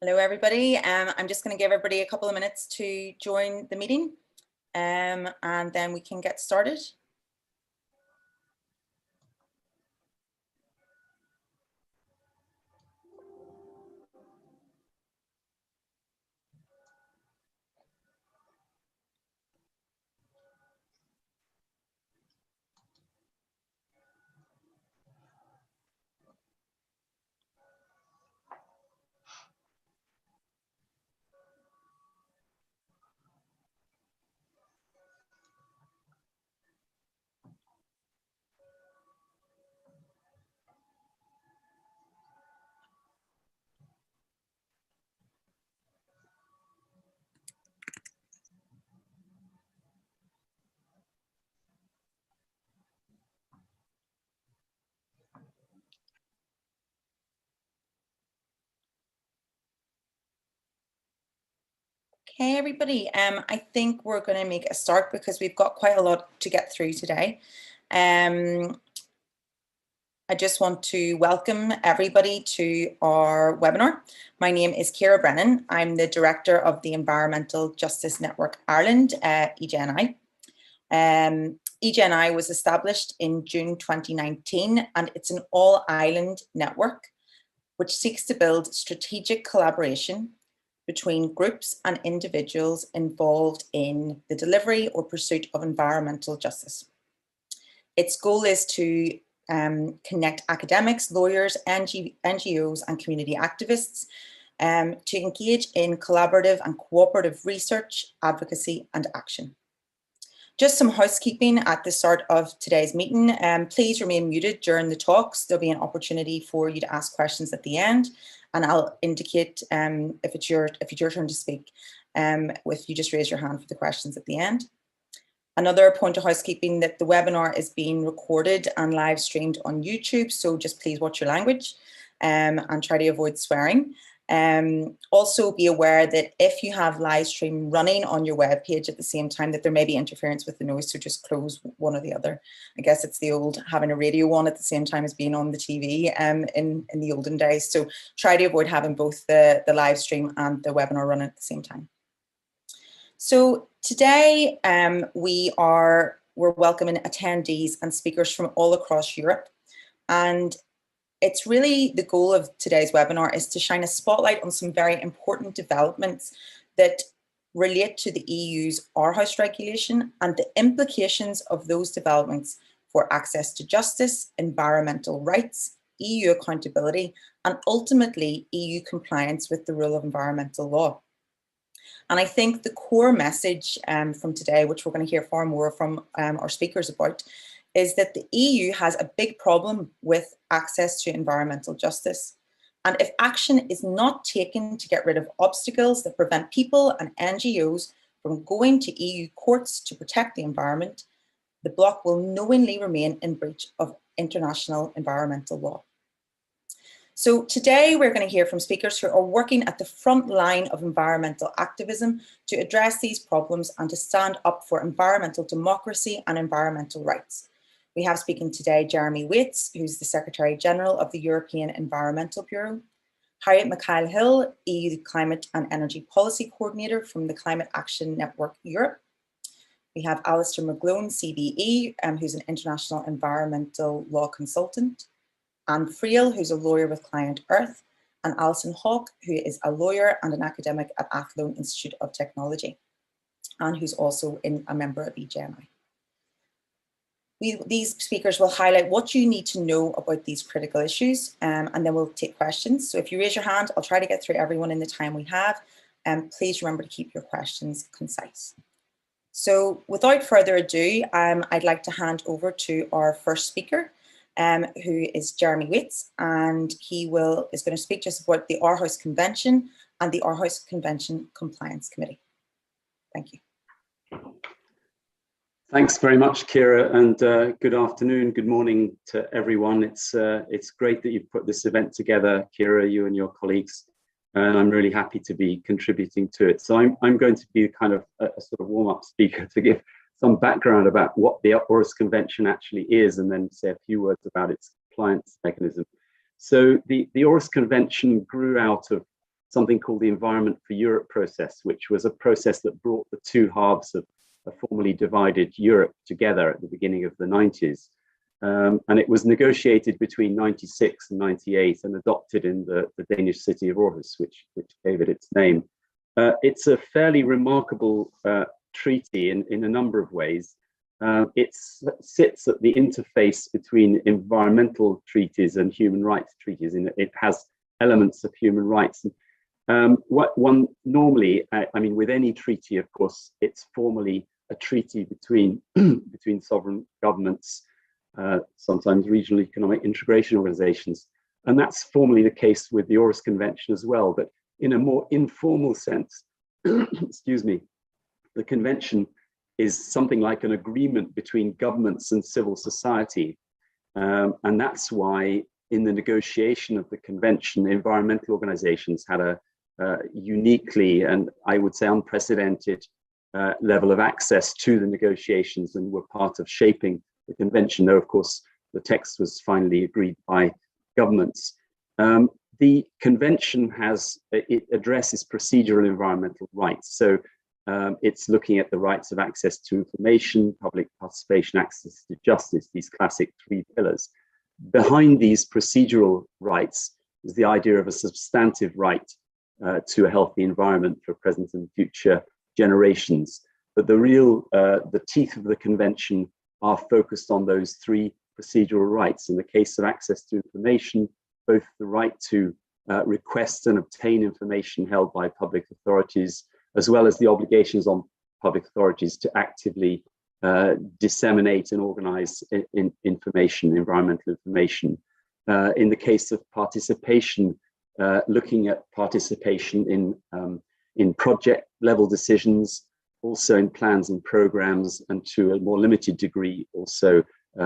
Hello, everybody. I'm just going to give everybody a couple of minutes to join the meeting, and then we can get started. Okay, everybody. I think we're going to make a start because we've got quite a lot to get through today. I just want to welcome everybody to our webinar. My name is Ciara Brennan. I'm the Director of the Environmental Justice Network Ireland, EJNI. EJNI was established in June 2019, and it's an all-island network which seeks to build strategic collaboration between groups and individuals involved in the delivery or pursuit of environmental justice. Its goal is to connect academics, lawyers, NGOs, and community activists to engage in collaborative and cooperative research, advocacy, and action. Just some housekeeping at the start of today's meeting. Please remain muted during the talks. There'll be an opportunity for you to ask questions at the end, and I'll indicate if it's your turn to speak, if you just raise your hand for the questions at the end. Another point of housekeeping, that the webinar is being recorded and live streamed on YouTube, so just please watch your language and try to avoid swearing. Also be aware that if you have live stream running on your web page at the same time, that there may be interference with the noise, so just close one or the other. I guess it's the old having a radio on at the same time as being on the TV in the olden days. So try to avoid having both the live stream and the webinar running at the same time. So today we're welcoming attendees and speakers from all across Europe, and it's really the goal of today's webinar is to shine a spotlight on some very important developments that relate to the EU's Aarhus regulation and the implications of those developments for access to justice, environmental rights, EU accountability, and ultimately EU compliance with the rule of environmental law. And I think the core message from today, which we're going to hear far more from our speakers about, is that the EU has a big problem with access to environmental justice. And if action is not taken to get rid of obstacles that prevent people and NGOs from going to EU courts to protect the environment, the bloc will knowingly remain in breach of international environmental law. So today we're going to hear from speakers who are working at the front line of environmental activism to address these problems and to stand up for environmental democracy and environmental rights. We have speaking today Jeremy Waits, who's the Secretary General of the European Environmental Bureau, Harriet McKyle-Hill, EU Climate and Energy Policy Coordinator from the Climate Action Network Europe. We have Alistair McGlone, CBE, who's an international environmental law consultant, Anne Friel, who's a lawyer with Client Earth, and Alison Hawke, who is a lawyer and an academic at Athlone Institute of Technology, and who's also a member of EJNI. These speakers will highlight what you need to know about these critical issues, and then we'll take questions. So if you raise your hand, I'll try to get through everyone in the time we have. Please remember to keep your questions concise. So without further ado, I'd like to hand over to our first speaker, who is Jeremy Waits, and he is going to speak just about the Aarhus Convention and the Aarhus Convention Compliance Committee. Thank you. Thanks very much, Ciara, and good afternoon, good morning to everyone. It's great that you've put this event together, Ciara, you and your colleagues, and I'm really happy to be contributing to it. So I'm going to be kind of a sort of warm-up speaker to give some background about what the Aarhus Convention actually is, and then say a few words about its compliance mechanism. So the Aarhus Convention grew out of something called the Environment for Europe process, which was a process that brought the two halves of a formerly divided Europe together at the beginning of the 90s. And it was negotiated between 96 and 98 and adopted in the Danish city of Aarhus, which gave it its name. It's a fairly remarkable treaty in a number of ways. It sits at the interface between environmental treaties and human rights treaties, and it has elements of human rights. What one normally, I mean, with any treaty, of course, it's formally a treaty between between sovereign governments, sometimes regional economic integration organizations, and that's formally the case with the Aarhus Convention as well. But in a more informal sense, excuse me, the convention is something like an agreement between governments and civil society, and that's why in the negotiation of the convention, environmental organizations had a uniquely, and I would say unprecedented, level of access to the negotiations and were part of shaping the convention, though of course the text was finally agreed by governments. The convention it addresses procedural environmental rights. So it's looking at the rights of access to information, public participation, access to justice, these classic three pillars. Behind these procedural rights is the idea of a substantive right to a healthy environment for present and future generations. But the teeth of the convention are focused on those three procedural rights. In the case of access to information, both the right to request and obtain information held by public authorities, as well as the obligations on public authorities to actively disseminate and organize information, environmental information. In the case of participation, looking at participation in project level decisions, also in plans and programs, and to a more limited degree also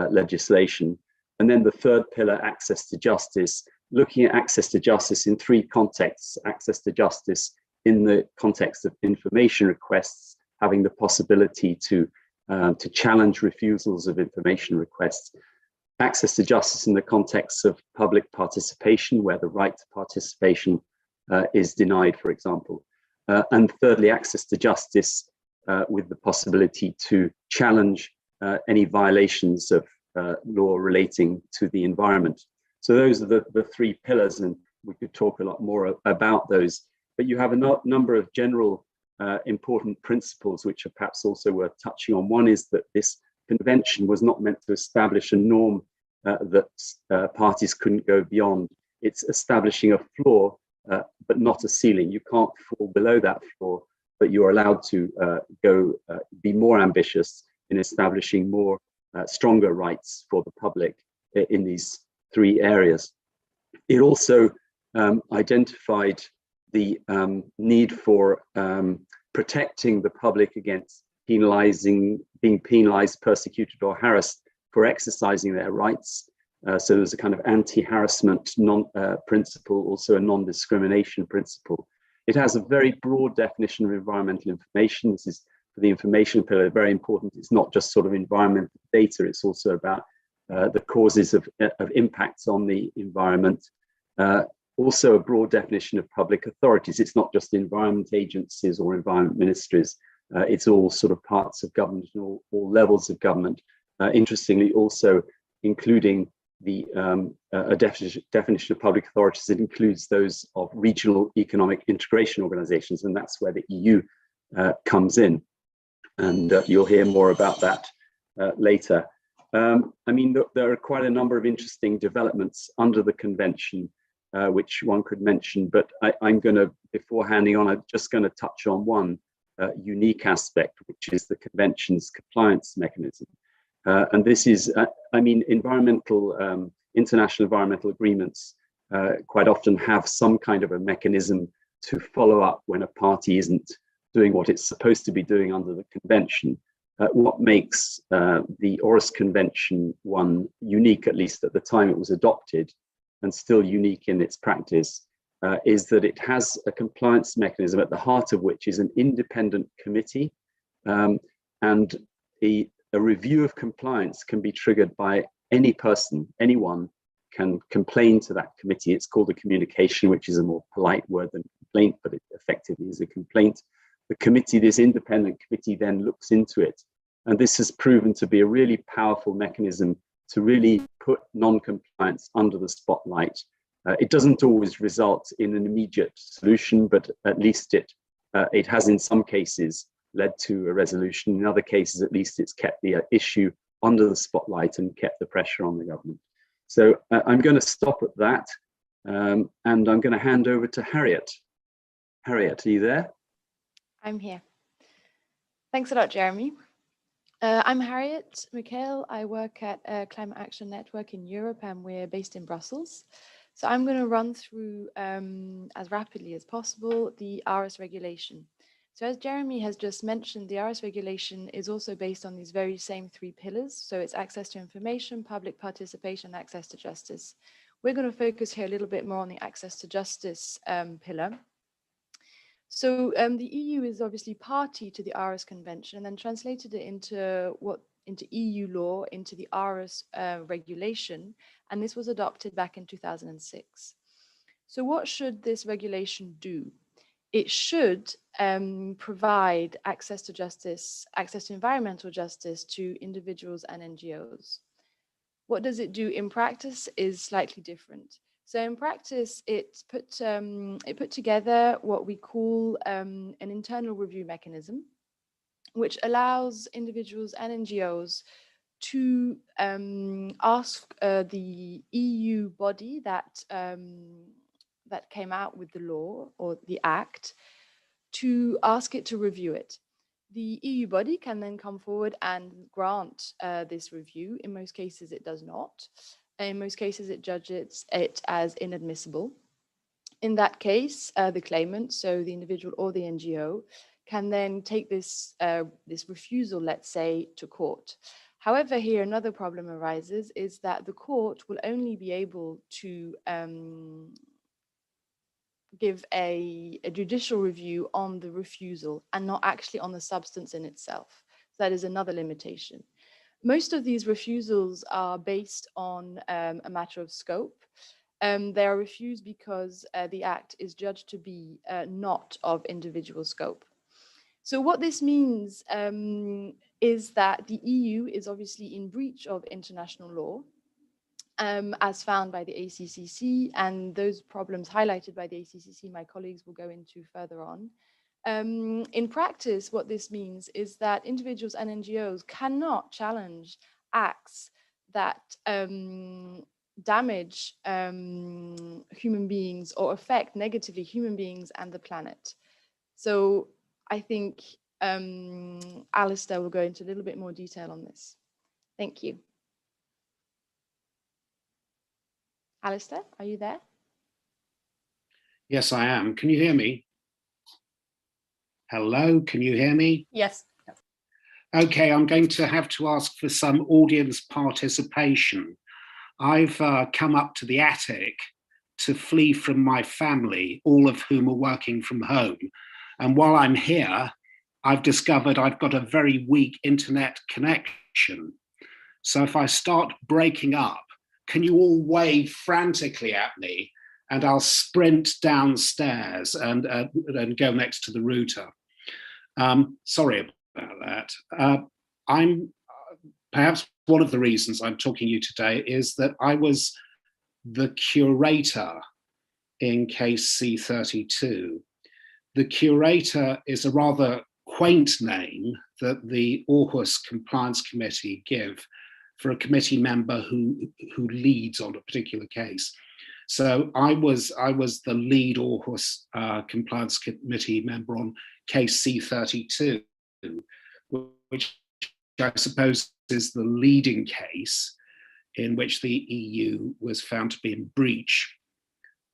legislation. And then the third pillar, access to justice, looking at access to justice in three contexts: access to justice in the context of information requests, having the possibility to challenge refusals of information requests; access to justice in the context of public participation, where the right to participation is denied, for example; and thirdly, access to justice with the possibility to challenge any violations of law relating to the environment. So those are the three pillars, and we could talk a lot more about those. But you have a number of general important principles which are perhaps also worth touching on. One is that this convention was not meant to establish a norm that parties couldn't go beyond. It's establishing a floor, but not a ceiling. You can't fall below that floor, but you're allowed to be more ambitious in establishing more stronger rights for the public in these three areas. It also identified the need for protecting the public against being penalized, persecuted, or harassed for exercising their rights. So there's a kind of anti-harassment principle, also a non-discrimination principle. It has a very broad definition of environmental information. This is, for the information pillar, very important. It's not just sort of environmental data, it's also about the causes of impacts on the environment. Also a broad definition of public authorities. It's not just environment agencies or environment ministries. It's all sort of parts of government and all levels of government. Interestingly, also including a definition of public authorities that includes those of regional economic integration organizations, and that's where the EU comes in. And you'll hear more about that later. I mean, there are quite a number of interesting developments under the convention, which one could mention, but I'm going to, before handing on, I'm just going to touch on one unique aspect, which is the convention's compliance mechanism. And this is, I mean, international environmental agreements quite often have some kind of a mechanism to follow up when a party isn't doing what it's supposed to be doing under the convention. What makes the Aarhus Convention one unique, at least at the time it was adopted, and still unique in its practice, is that it has a compliance mechanism at the heart of which is an independent committee, and a review of compliance can be triggered by any person. Anyone can complain to that committee. It's called a communication, which is a more polite word than complaint, but it effectively is a complaint. The committee, this independent committee, then looks into it. And this has proven to be a really powerful mechanism to really put non-compliance under the spotlight. It doesn't always result in an immediate solution, but at least it has in some cases led to a resolution. In other cases, at least it's kept the issue under the spotlight and kept the pressure on the government. So I'm going to stop at that, and I'm going to hand over to Harriet. Harriet, are you there? I'm here. Thanks a lot, Jeremy. I'm Harriet Mikhail. I work at Climate Action Network in Europe, and we're based in Brussels. So I'm going to run through, as rapidly as possible, the Aarhus regulation. So as Jeremy has just mentioned, the Aarhus regulation is also based on these very same three pillars. So it's access to information, public participation, and access to justice. We're going to focus here a little bit more on the access to justice pillar. So the EU is obviously party to the Aarhus Convention and then translated it into EU law, into the Aarhus regulation, and this was adopted back in 2006. So what should this regulation do? It should provide access to justice, access to environmental justice to individuals and NGOs. What does it do in practice is slightly different. So in practice, it put together what we call an internal review mechanism, which allows individuals and NGOs to ask the EU body that came out with the law or the act to ask it to review it. The EU body can then come forward and grant this review. In most cases, it does not. In most cases, it judges it as inadmissible. In that case, the claimant, so the individual or the NGO, can then take this refusal, let's say, to court. However, here another problem arises is that the court will only be able to give a judicial review on the refusal and not actually on the substance in itself. So that is another limitation. Most of these refusals are based on a matter of scope. They are refused because the act is judged to be not of individual scope. So what this means is that the EU is obviously in breach of international law, as found by the ACCC, and those problems highlighted by the ACCC, my colleagues will go into further on. In practice, what this means is that individuals and NGOs cannot challenge acts that damage human beings or affect negatively human beings and the planet. So I think Alistair will go into a little bit more detail on this. Thank you. Alistair, are you there? Yes, I am. Can you hear me? Hello, can you hear me? Yes. Okay, I'm going to have to ask for some audience participation. I've come up to the attic to flee from my family, all of whom are working from home. And while I'm here, I've discovered I've got a very weak internet connection. So if I start breaking up, can you all wave frantically at me and I'll sprint downstairs and go next to the router. Sorry about that. Perhaps one of the reasons I'm talking to you today is that I was the curator in case C32. The curator is a rather quaint name that the Aarhus Compliance Committee give for a committee member who leads on a particular case. So I was the lead Aarhus Compliance Committee member on case C32, which I suppose is the leading case in which the EU was found to be in breach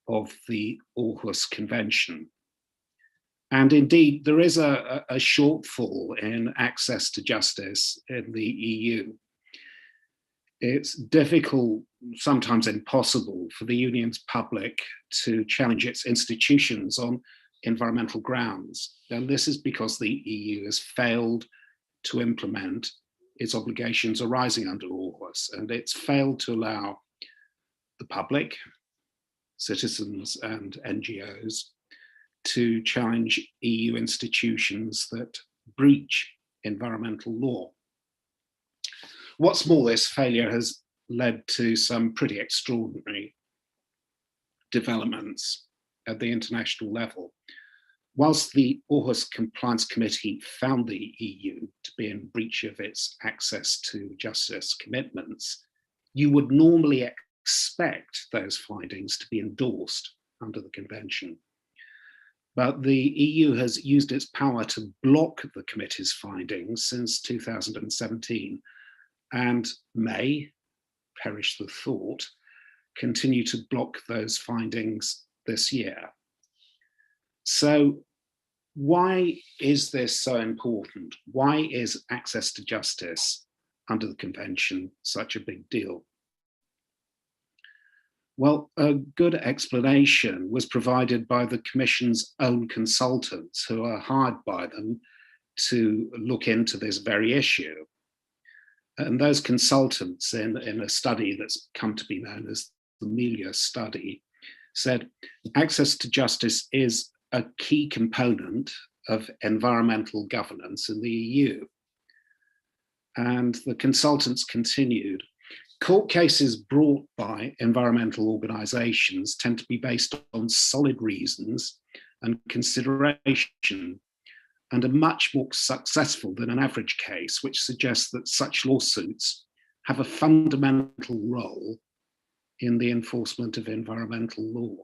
of the Aarhus Convention. And indeed, there is a shortfall in access to justice in the EU. It's difficult, sometimes impossible, for the Union's public to challenge its institutions on environmental grounds. And this is because the EU has failed to implement its obligations arising under Aarhus, and it's failed to allow the public, citizens and NGOs to challenge EU institutions that breach environmental law. What's more, this failure has led to some pretty extraordinary developments at the international level. Whilst the Aarhus Compliance Committee found the EU to be in breach of its access to justice commitments, you would normally expect those findings to be endorsed under the convention. But the EU has used its power to block the committee's findings since 2017 and may, perish the thought, continue to block those findings this year. So why is this so important? Why is access to justice under the convention such a big deal? Well, a good explanation was provided by the Commission's own consultants who are hired by them to look into this very issue. And those consultants in a study that's come to be known as the Melia study said access to justice is a key component of environmental governance in the EU. And the consultants continued, court cases brought by environmental organisations tend to be based on solid reasons and consideration and are much more successful than an average case, which suggests that such lawsuits have a fundamental role in the enforcement of environmental law.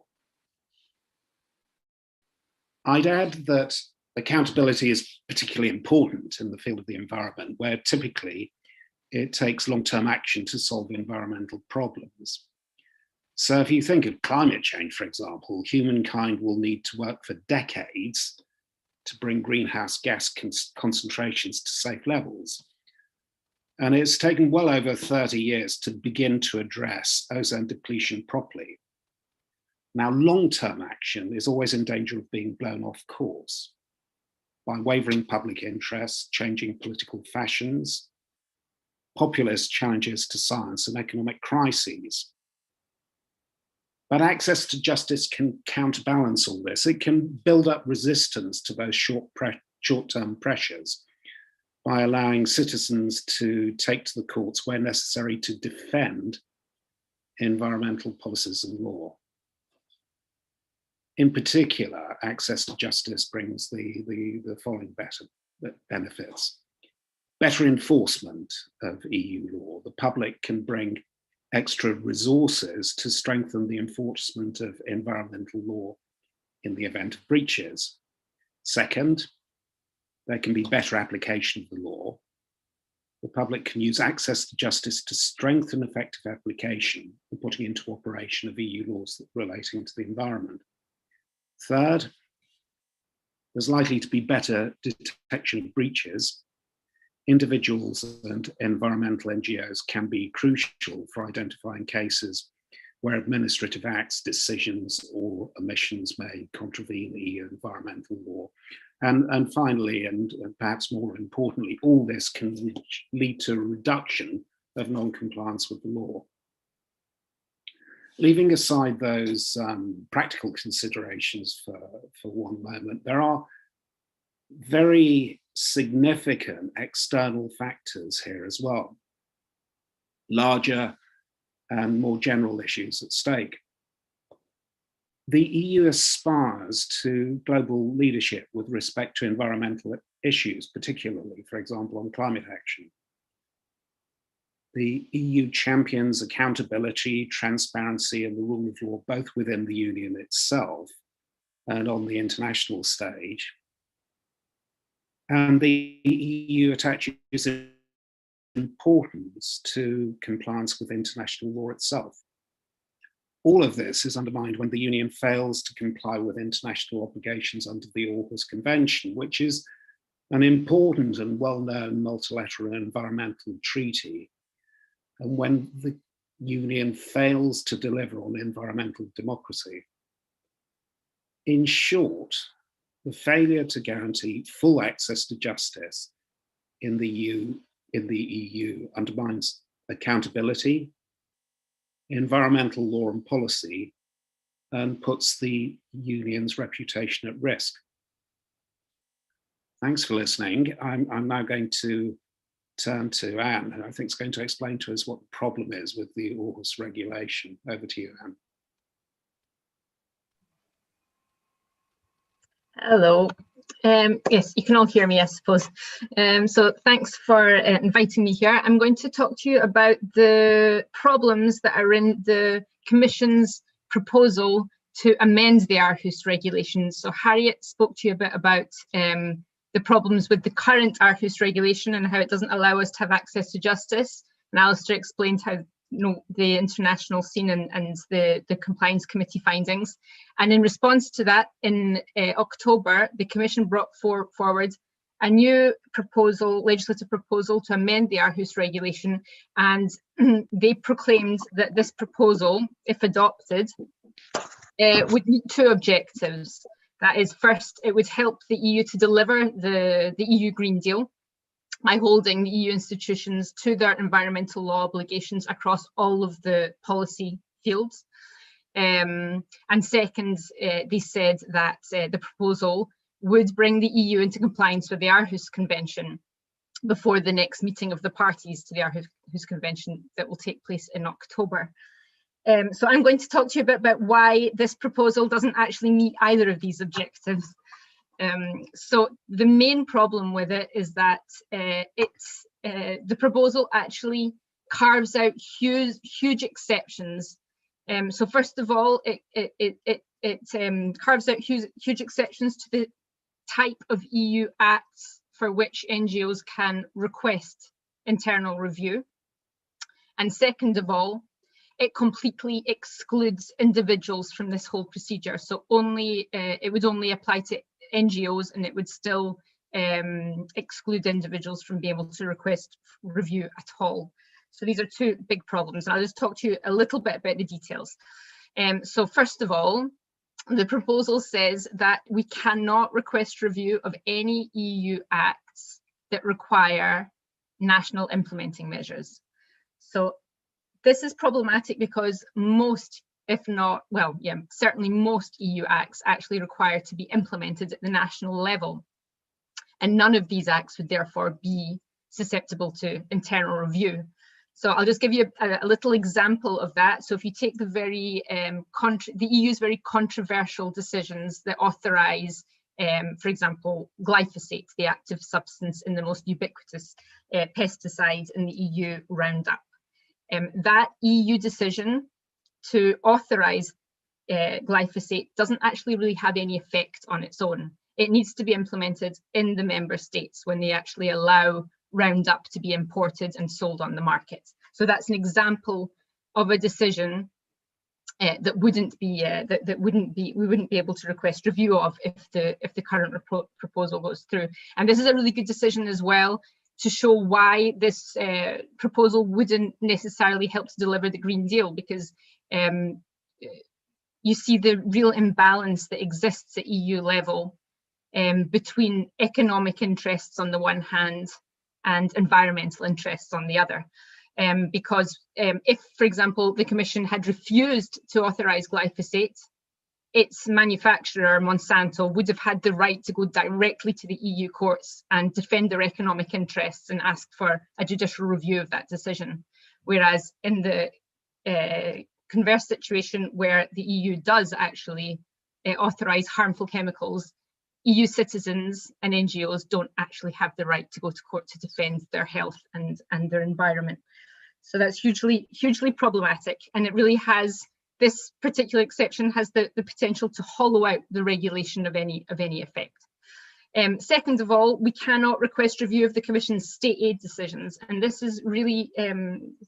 I'd add that accountability is particularly important in the field of the environment, where typically it takes long-term action to solve environmental problems. So if you think of climate change, for example, humankind will need to work for decades to bring greenhouse gas concentrations to safe levels. And it's taken well over 30 years to begin to address ozone depletion properly. Now, long-term action is always in danger of being blown off course by wavering public interest, changing political fashions, populist challenges to science and economic crises. But access to justice can counterbalance all this. It can build up resistance to those short-term pressures by allowing citizens to take to the courts where necessary to defend environmental policies and law. In particular, access to justice brings the following benefits. Better enforcement of EU law. The public can bring extra resources to strengthen the enforcement of environmental law in the event of breaches. Second, there can be better application of the law. The public can use access to justice to strengthen effective application and putting into operation of EU laws relating to the environment. Third, there's likely to be better detection of breaches. Individuals and environmental NGOs can be crucial for identifying cases where administrative acts, decisions, or omissions may contravene EU environmental law. And finally, and perhaps more importantly, all this can lead to a reduction of non-compliance with the law. Leaving aside those practical considerations for one moment, there are very significant external factors here as well, larger and more general issues at stake. The EU aspires to global leadership with respect to environmental issues, particularly, for example, on climate action. The EU champions accountability, transparency, and the rule of law, both within the Union itself and on the international stage. And the EU attaches importance to compliance with international law itself. All of this is undermined when the Union fails to comply with international obligations under the Aarhus Convention, which is an important and well-known multilateral environmental treaty. And when the Union fails to deliver on environmental democracy, in short, the failure to guarantee full access to justice in the EU undermines accountability, environmental law and policy, and puts the union's reputation at risk. Thanks for listening. I'm now going to turn to Anne, who I think is going to explain to us what the problem is with the Aarhus regulation. Over to you, Anne. Hello. Yes, you can all hear me, I suppose. So thanks for inviting me here. I'm going to talk to you about the problems that are in the Commission's proposal to amend the Aarhus regulations. So Harriet spoke to you a bit about the problems with the current Aarhus regulation and how it doesn't allow us to have access to justice. And Alistair explained how the international scene and the compliance committee findings. And in response to that, in October, the Commission brought forward a new proposal, legislative proposal to amend the Aarhus regulation. And they proclaimed that this proposal, if adopted, would meet two objectives. That is, first, it would help the EU to deliver the EU Green Deal by holding the EU institutions to their environmental law obligations across all of the policy fields. And second, they said that the proposal would bring the EU into compliance with the Aarhus Convention before the next meeting of the parties to the Aarhus Convention that will take place in October. So I'm going to talk to you a bit about why this proposal doesn't actually meet either of these objectives. So the main problem with it is that the proposal actually carves out huge exceptions. So first of all, it carves out huge exceptions to the type of EU acts for which NGOs can request internal review. And second of all, it completely excludes individuals from this whole procedure. So it would only apply to NGOs, and it would still exclude individuals from being able to request review at all. So these are two big problems. And I'll just talk to you a little bit about the details. So first of all, the proposal says that we cannot request review of any EU acts that require national implementing measures. So this is problematic because most, if not, well, yeah, certainly most EU acts actually require to be implemented at the national level. And none of these acts would therefore be susceptible to internal review. So I'll just give you a little example of that. So if you take the EU's very controversial decisions that authorize, for example, glyphosate, the active substance in the most ubiquitous pesticide in the EU Roundup. That EU decision to authorize glyphosate doesn't actually really have any effect on its own. It needs to be implemented in the member states when they actually allow Roundup to be imported and sold on the market. So that's an example of a decision that we wouldn't be able to request review of if the current proposal goes through. And this is a really good decision as well to show why this proposal wouldn't necessarily help to deliver the Green Deal, because you see the real imbalance that exists at EU level between economic interests on the one hand and environmental interests on the other. Because if, for example, the Commission had refused to authorise glyphosate, its manufacturer, Monsanto, would have had the right to go directly to the EU courts and defend their economic interests and ask for a judicial review of that decision. Whereas in the converse situation where the EU does actually authorise harmful chemicals, EU citizens and NGOs don't actually have the right to go to court to defend their health and their environment. So that's hugely problematic, and it really has, this particular exception has the potential to hollow out the regulation of any effect. Second of all, we cannot request review of the Commission's state aid decisions, and this is really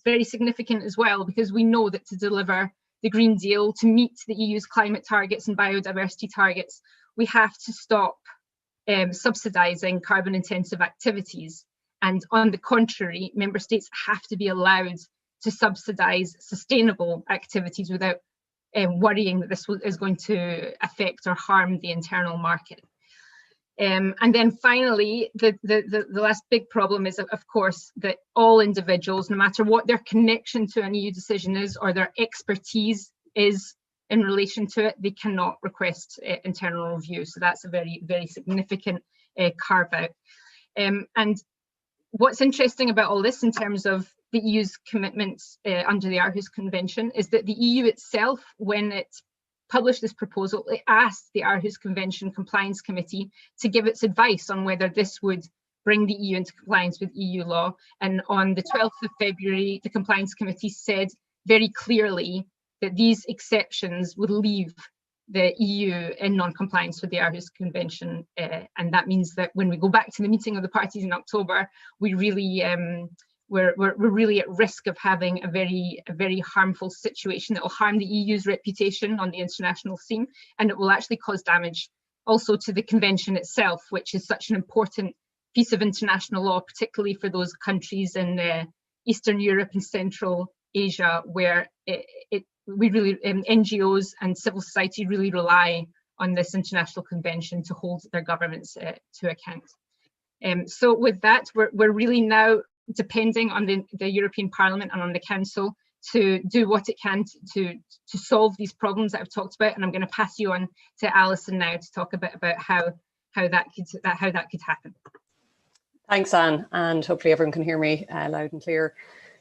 very significant as well, because we know that to deliver the Green Deal, to meet the EU's climate targets and biodiversity targets, we have to stop subsidising carbon intensive activities. And on the contrary, member states have to be allowed to subsidise sustainable activities without worrying that this is going to affect or harm the internal market. And then finally, the last big problem is, of course, that all individuals, no matter what their connection to an EU decision is or their expertise is in relation to it, they cannot request internal review. So that's a very, very significant carve out. And what's interesting about all this in terms of the EU's commitments under the Aarhus Convention is that the EU itself, when it published this proposal, it asked the Aarhus Convention Compliance Committee to give its advice on whether this would bring the EU into compliance with EU law. And on the 12th of February, the Compliance Committee said very clearly that these exceptions would leave the EU in non-compliance with the Aarhus Convention. And that means that when we go back to the meeting of the parties in October, we really, we're really at risk of having a very harmful situation that will harm the EU's reputation on the international scene, and it will actually cause damage also to the convention itself, which is such an important piece of international law, particularly for those countries in Eastern Europe and Central Asia, where NGOs and civil society really rely on this international convention to hold their governments to account. So with that, we're really now depending on the European Parliament and on the Council to do what it can to solve these problems that I've talked about. And I'm going to pass you on to Alison now to talk a bit about how that could happen. Thanks, Anne, and hopefully everyone can hear me loud and clear.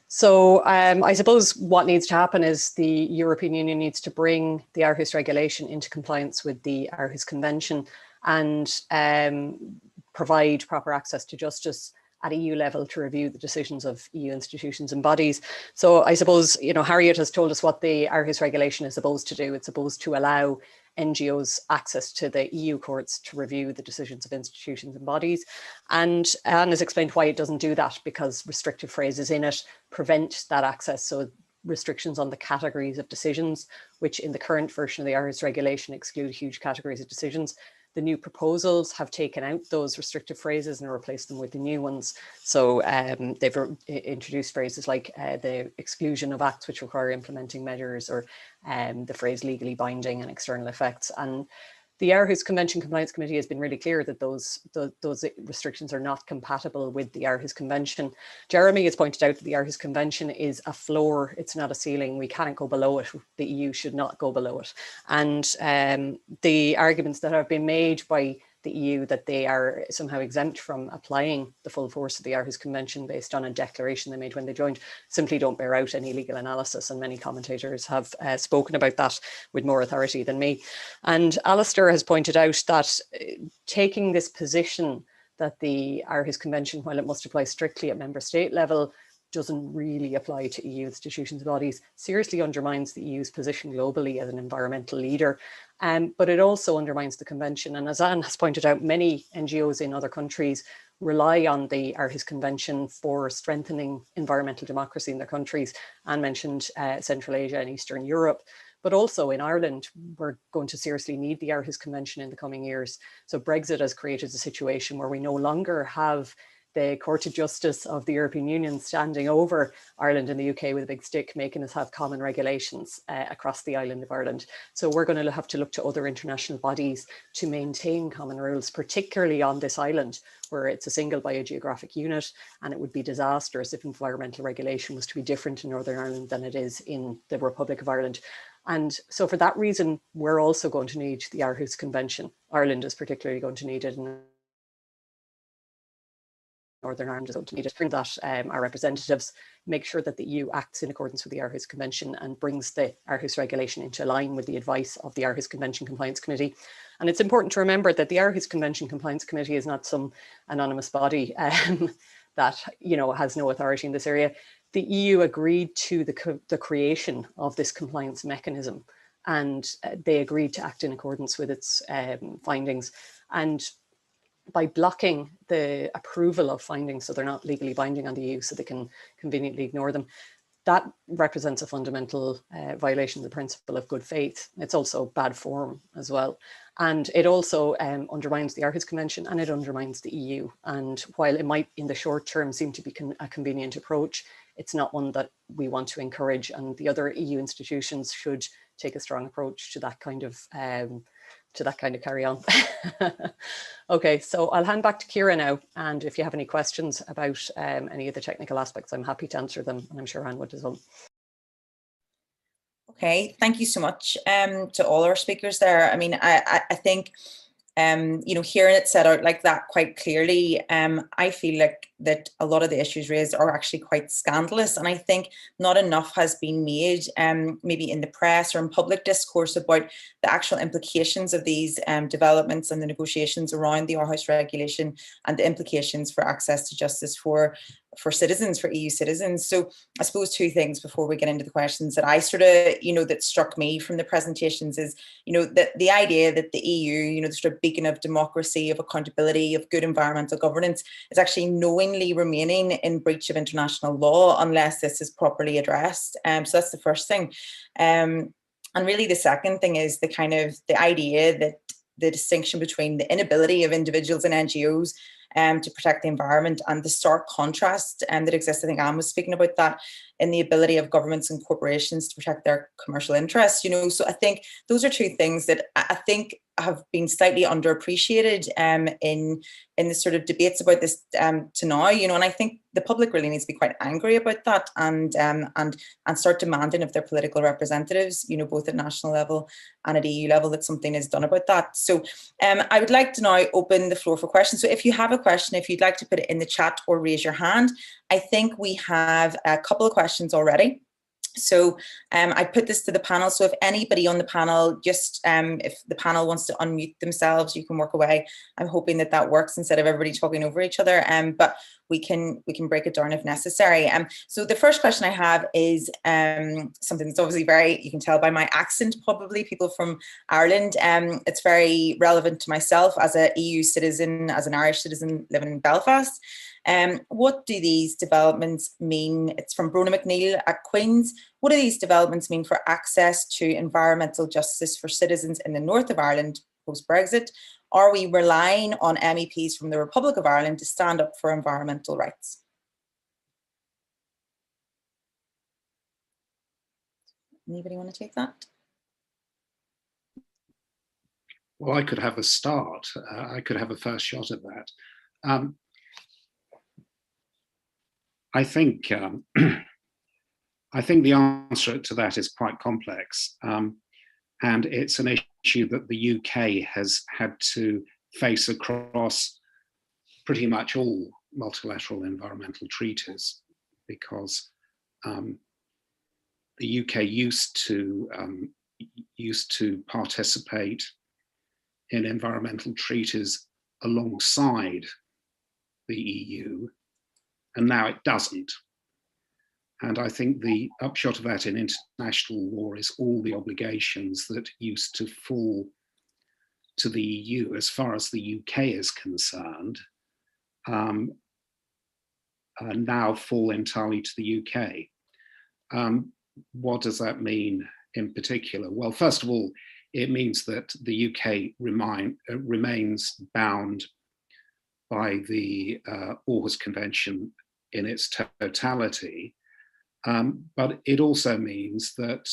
So I suppose what needs to happen is the European Union needs to bring the Aarhus regulation into compliance with the Aarhus Convention and provide proper access to justice at EU level to review the decisions of EU institutions and bodies. So I suppose, you know, Harriet has told us what the Aarhus regulation is supposed to do. It's supposed to allow NGOs access to the EU courts to review the decisions of institutions and bodies. And Anne has explained why it doesn't do that, because restrictive phrases in it prevent that access. So restrictions on the categories of decisions, which in the current version of the Aarhus regulation exclude huge categories of decisions. The new proposals have taken out those restrictive phrases and replaced them with the new ones. So they've introduced phrases like the exclusion of acts which require implementing measures, or the phrase legally binding and external effects. And the Aarhus Convention Compliance Committee has been really clear that those restrictions are not compatible with the Aarhus Convention. Jeremy has pointed out that the Aarhus Convention is a floor, it's not a ceiling. We can't go below it. The EU should not go below it. And the arguments that have been made by the EU that they are somehow exempt from applying the full force of the Aarhus Convention based on a declaration they made when they joined simply don't bear out any legal analysis, and many commentators have spoken about that with more authority than me. And Alistair has pointed out that taking this position that the Aarhus Convention, while it must apply strictly at member state level, doesn't really apply to EU institutions and bodies, seriously undermines the EU's position globally as an environmental leader. But it also undermines the convention. And as Anne has pointed out, many NGOs in other countries rely on the Aarhus Convention for strengthening environmental democracy in their countries. Anne mentioned Central Asia and Eastern Europe, but also in Ireland, we're going to seriously need the Aarhus Convention in the coming years. So Brexit has created a situation where we no longer have the Court of Justice of the European Union standing over Ireland and the UK with a big stick, making us have common regulations across the island of Ireland. So we're going to have to look to other international bodies to maintain common rules, particularly on this island, where it's a single biogeographic unit, and it would be disastrous if environmental regulation was to be different in Northern Ireland than it is in the Republic of Ireland. And so for that reason, we're also going to need the Aarhus Convention. Ireland is particularly going to need it, and Northern Ireland is going to need it. That our representatives make sure that the EU acts in accordance with the Aarhus Convention and brings the Aarhus regulation into line with the advice of the Aarhus Convention Compliance Committee. And it's important to remember that the Aarhus Convention Compliance Committee is not some anonymous body that, you know, has no authority in this area. The EU agreed to the creation of this compliance mechanism, and they agreed to act in accordance with its findings. And by blocking the approval of findings, so they're not legally binding on the EU, so they can conveniently ignore them, that represents a fundamental violation of the principle of good faith. It's also bad form as well. And it also undermines the Aarhus Convention, and it undermines the EU. And while it might in the short term seem to be a convenient approach, it's not one that we want to encourage, and the other EU institutions should take a strong approach to that kind of carry on. Okay, so I'll hand back to Ciara now, and if you have any questions about any of the technical aspects, I'm happy to answer them, and I'm sure Anne would as well. Okay, thank you so much to all our speakers there. I mean, I think, you know, hearing it set out like that quite clearly, I feel like that a lot of the issues raised are actually quite scandalous. And I think not enough has been made, maybe in the press or in public discourse, about the actual implications of these developments and the negotiations around the Aarhus regulation and the implications for access to justice for citizens, for EU citizens. So I suppose two things before we get into the questions that I sort of, you know, that struck me from the presentations is, you know, that the idea that the EU, you know, the sort of beacon of democracy, of accountability, of good environmental governance, is actually knowingly remaining in breach of international law unless this is properly addressed. So that's the first thing. And really the second thing is the kind of the idea that the distinction between the inability of individuals and NGOs to protect the environment and the stark contrast that exists. I think Anne was speaking about that, in the ability of governments and corporations to protect their commercial interests, you know. So I think those are two things that I think have been slightly underappreciated in the sort of debates about this to now, you know. And I think the public really needs to be quite angry about that and start demanding of their political representatives, you know, both at national level and at EU level, that something is done about that. So I would like to now open the floor for questions. So if you have a question, if you'd like to put it in the chat or raise your hand. I think we have a couple of questions already. So I put this to the panel. So if anybody on the panel, just if the panel wants to unmute themselves, you can work away. I'm hoping that that works instead of everybody talking over each other. But we can break it down if necessary. So the first question I have is something that's obviously very, you can tell by my accent, probably people from Ireland. It's very relevant to myself as an EU citizen, as an Irish citizen living in Belfast. What do these developments mean? It's from Brona McNeil at Queen's. What do these developments mean for access to environmental justice for citizens in the north of Ireland post-Brexit? Are we relying on MEPs from the Republic of Ireland to stand up for environmental rights? Anybody want to take that? Well, I could have a start. I could have a first shot at that. I think the answer to that is quite complex, and it's an issue that the UK has had to face across pretty much all multilateral environmental treaties, because the UK used to participate in environmental treaties alongside the EU, and now it doesn't. And I think the upshot of that in international law is all the obligations that used to fall to the EU, as far as the UK is concerned, now fall entirely to the UK. What does that mean in particular? Well, first of all, it means that the UK remains bound by the Aarhus Convention in its totality. But it also means that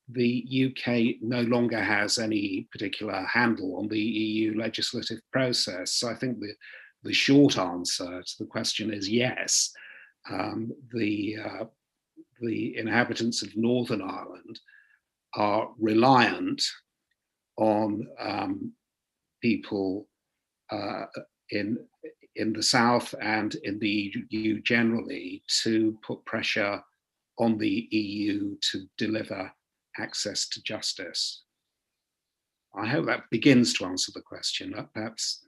the UK no longer has any particular handle on the EU legislative process. So I think the short answer to the question is yes. The inhabitants of Northern Ireland are reliant on people in the South and in the EU generally to put pressure on the EU to deliver access to justice. I hope that begins to answer the question. Perhaps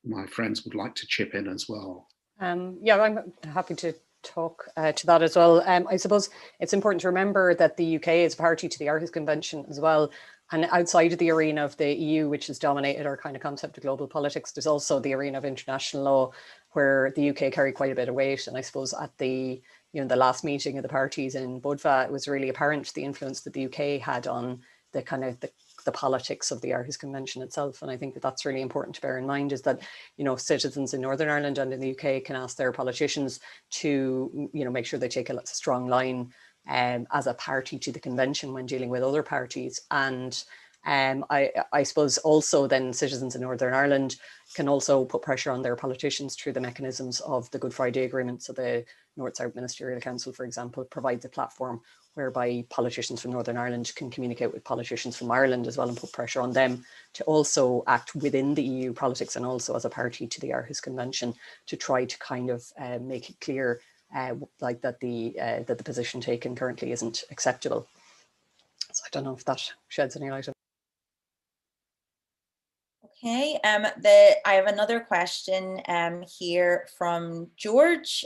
my friends would like to chip in as well. Yeah, I'm happy to talk to that as well. I suppose it's important to remember that the UK is party to the Aarhus Convention as well. And outside of the arena of the EU, which has dominated our kind of concept of global politics, there's also the arena of international law, where the UK carry quite a bit of weight. And I suppose at the the last meeting of the parties in Budva, it was really apparent the influence that the UK had on the kind of the politics of the Aarhus Convention itself. And I think that that's really important to bear in mind, is that citizens in Northern Ireland and in the UK can ask their politicians to make sure they take a strong line as a party to the convention when dealing with other parties, and I suppose also then citizens in Northern Ireland can also put pressure on their politicians through the mechanisms of the Good Friday Agreement. So the North-South Ministerial Council, for example, provides a platform whereby politicians from Northern Ireland can communicate with politicians from Ireland as well and put pressure on them to also act within the EU politics and also as a party to the Aarhus Convention to try to kind of make it clear like that the position taken currently isn't acceptable. So I don't know if that sheds any light on. Okay, I have another question here from George.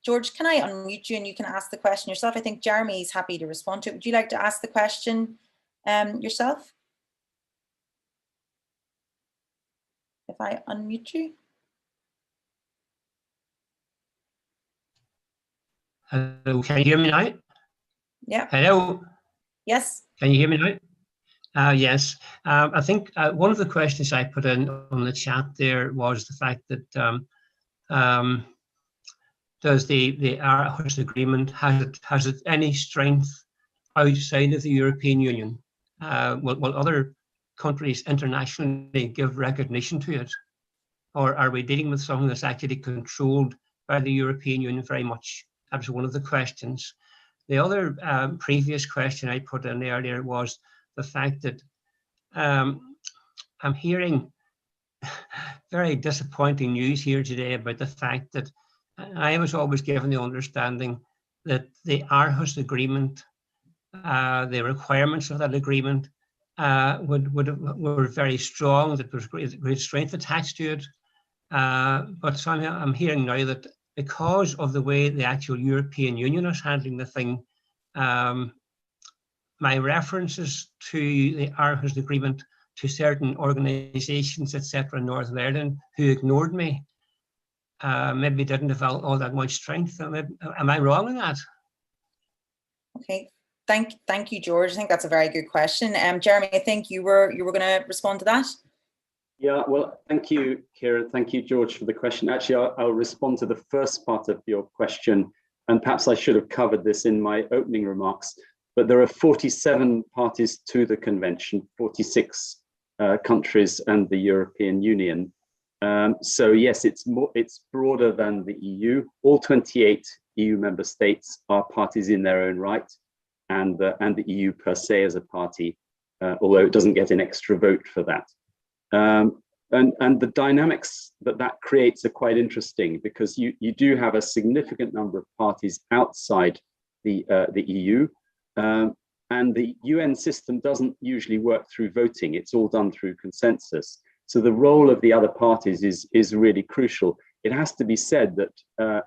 George, can I unmute you and you can ask the question yourself? I think Jeremy is happy to respond to it. Would you like to ask the question yourself? If I unmute you. Hello, can you hear me now? Yeah. Hello. Yes. Can you hear me now? Yes. I think one of the questions I put in on the chat there was the fact that does the Aarhus Agreement, has it any strength outside of the European Union? Will other countries internationally give recognition to it? Or are we dealing with something that's actually controlled by the European Union very much? That was one of the questions. The other previous question I put in earlier was the fact that I'm hearing very disappointing news here today about the fact that I was always given the understanding that the Aarhus Agreement, the requirements of that agreement were very strong, that there was great strength attached to it. But somehow I'm hearing now that because of the way the actual European Union is handling the thing, my references to the Aarhus Agreement to certain organisations, etc., in Northern Ireland who ignored me, maybe didn't develop all that much strength. Am I wrong in that? Okay, thank you, George. I think that's a very good question. Jeremy, I think you were going to respond to that. Yeah, well, thank you, Kira. Thank you, George, for the question. Actually, I'll respond to the first part of your question, and perhaps I should have covered this in my opening remarks, but there are 47 parties to the convention, 46 countries and the European Union. So yes, it's broader than the EU. All 28 EU member states are parties in their own right, and the EU per se as a party, although it doesn't get an extra vote for that. And the dynamics that creates are quite interesting, because you do have a significant number of parties outside the EU, and the UN system doesn't usually work through voting. It's all done through consensus. So the role of the other parties is really crucial. It has to be said that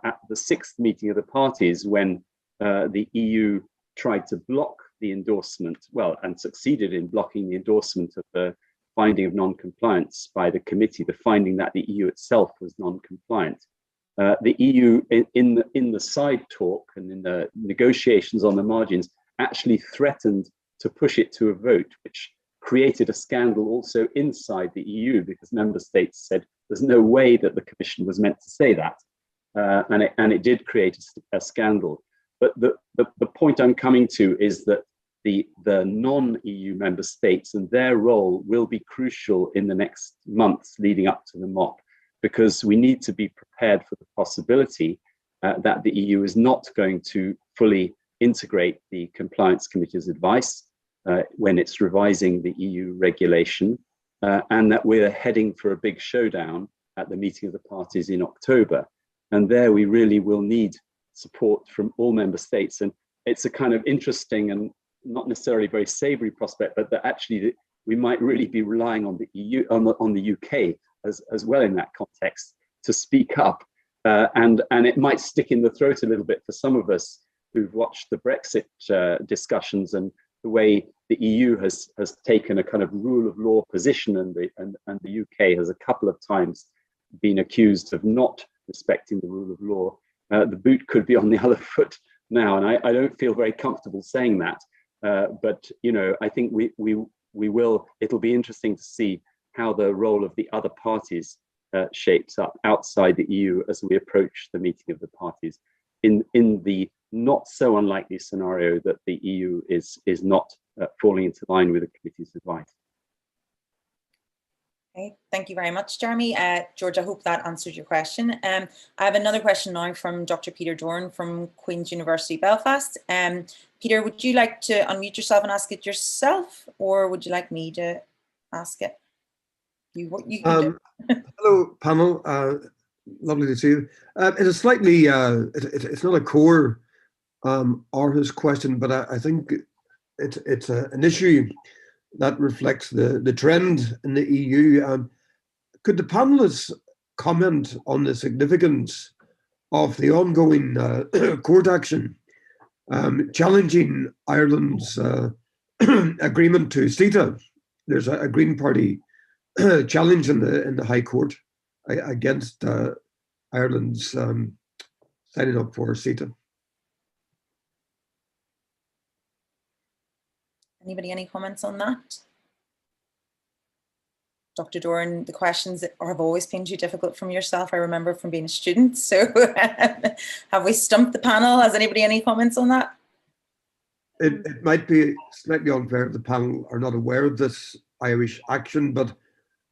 at the 6th meeting of the parties, when the EU tried to block the endorsement, well, and succeeded in blocking the endorsement of the finding of non-compliance by the committee, the finding that the EU itself was non-compliant. The EU in the side talk and in the negotiations on the margins actually threatened to push it to a vote, which created a scandal also inside the EU, because member states said there's no way that the Commission was meant to say that. And it did create a scandal. But the point I'm coming to is that the non-EU member states and their role will be crucial in the next months leading up to the MOP, because we need to be prepared for the possibility that the EU is not going to fully integrate the Compliance Committee's advice when it's revising the EU regulation, and that we're heading for a big showdown at the meeting of the parties in October. And there we really will need support from all member states. And it's a kind of interesting and not necessarily very savory prospect, but that actually we might really be relying on the EU, on the UK as well in that context to speak up. And it might stick in the throat a little bit for some of us who've watched the Brexit discussions and the way the EU has taken a kind of rule of law position, and the UK has a couple of times been accused of not respecting the rule of law. The boot could be on the other foot now, and I don't feel very comfortable saying that. But you know, I think we will. It'll be interesting to see how the role of the other parties shapes up outside the EU as we approach the meeting of the parties. in the not so unlikely scenario that the EU is not falling into line with the committee's advice. Okay, thank you very much, Jeremy. George, I hope that answered your question. I have another question now from Dr. Peter Dorn from Queen's University Belfast. Peter, would you like to unmute yourself and ask it yourself, or would you like me to ask it? You can do. Hello, panel. Lovely to see you. It's a slightly, it's not a core Aarhus question, but I think it's an issue that reflects the trend in the EU. Could the panelists comment on the significance of the ongoing court action challenging Ireland's agreement to CETA? There's a Green Party challenge in the High Court against Ireland's signing up for CETA. Anybody, any comments on that? Dr. Doran, the questions that have always been too difficult from yourself, I remember from being a student. So have we stumped the panel? Has anybody any comments on that? It might be slightly unfair if the panel are not aware of this Irish action, but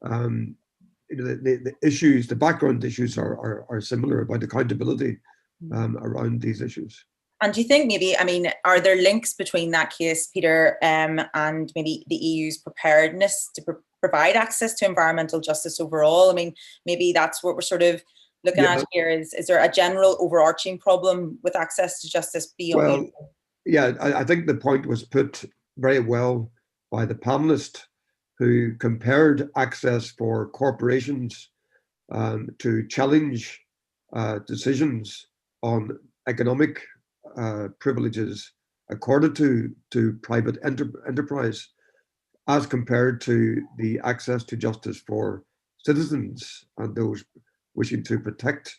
the issues, the background issues are similar about accountability around these issues. And do you think maybe, I mean, are there links between that case, Peter, and maybe the EU's preparedness to provide access to environmental justice overall? I mean, maybe that's what we're sort of looking at here. Is there a general overarching problem with access to justice beyond? Well, yeah, I think the point was put very well by the panelist who compared access for corporations to challenge decisions on economic privileges accorded to private enterprise as compared to the access to justice for citizens and those wishing to protect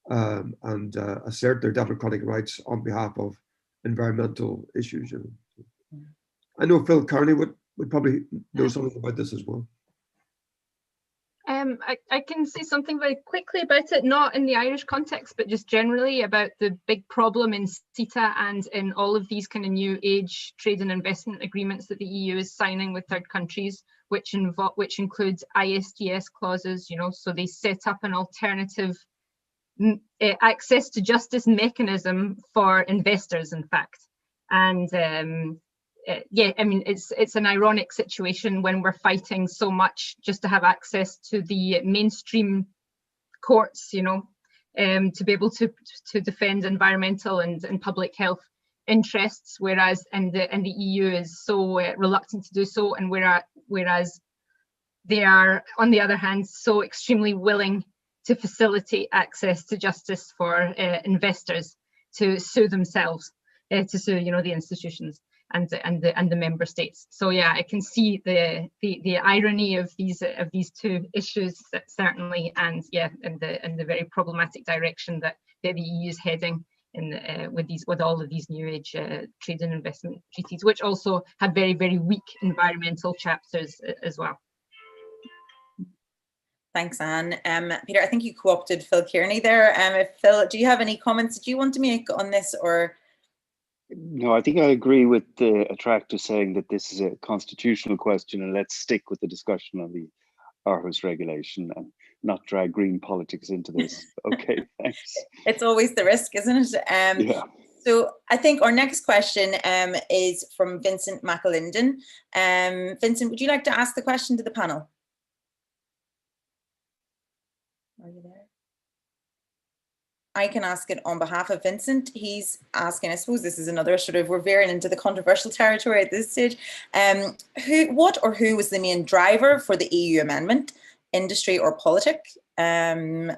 and assert their democratic rights on behalf of environmental issues. I know Phil Kearney would probably know something about this as well. I can say something very quickly about it, not in the Irish context, but just generally about the big problem in CETA and in all of these kind of new age trade and investment agreements that the EU is signing with third countries, which includes ISDS clauses, you know, so they set up an alternative access to justice mechanism for investors, in fact. And yeah, I mean, it's an ironic situation when we're fighting so much just to have access to the mainstream courts, you know, to be able to defend environmental and public health interests, whereas and the EU is so reluctant to do so, and whereas they are, on the other hand, so extremely willing to facilitate access to justice for investors to sue themselves, to sue, you know, the institutions and the member states. So yeah, I can see the irony of these two issues certainly, and yeah, and the very problematic direction that the EU is heading in with all of these new age trade and investment treaties, which also have very, very weak environmental chapters as well. Thanks, Anne. Peter, I think you co-opted Phil Kearney there. Phil, do you have any comments that you want to make on this, or? No, I think I agree with the attractor saying that this is a constitutional question, and let's stick with the discussion on the Aarhus regulation and not drag green politics into this. Okay, thanks. It's always the risk, isn't it? Yeah. So I think our next question is from Vincent McAlinden. Vincent, would you like to ask the question to the panel? Are you there? I can ask it on behalf of Vincent. He's asking, I suppose this is another sort of, we're veering into the controversial territory at this stage. Who was the main driver for the EU amendment, industry or politic? I